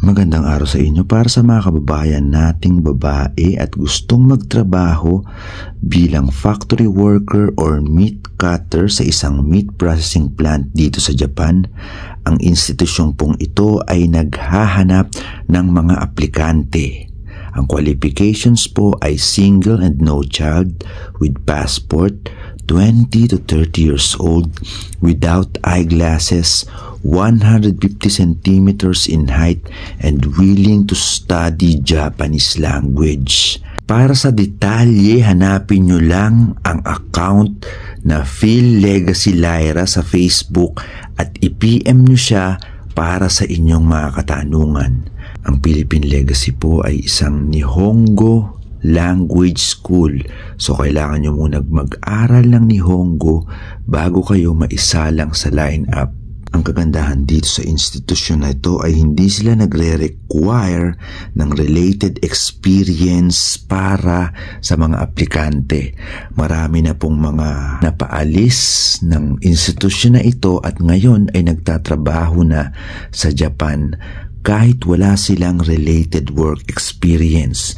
Magandang araw sa inyo para sa mga kababayan nating babae at gustong magtrabaho bilang factory worker or meat cutter sa isang meat processing plant dito sa Japan. Ang institusyong pong ito ay naghahanap ng mga aplikante. Ang qualifications po ay single and no child with passport, 20 to 30 years old, without eyeglasses, 150 centimeters in height, and willing to study Japanese language. Para sa detalye, hanapin nyo lang ang account na Phil Legacy Lyra sa Facebook at i-PM nyo siya para sa inyong mga katanungan. Ang Philippine Legacy po ay isang Nihongo language school. So kailangan nyo muna mag-aral ng Nihongo bago kayo maisalang sa line-up. Ang kagandahan dito sa institusyon na ito ay hindi sila nagre-require ng related experience para sa mga aplikante. Marami na pong mga napaalis ng institusyon na ito at ngayon ay nagtatrabaho na sa Japan kahit wala silang related work experience.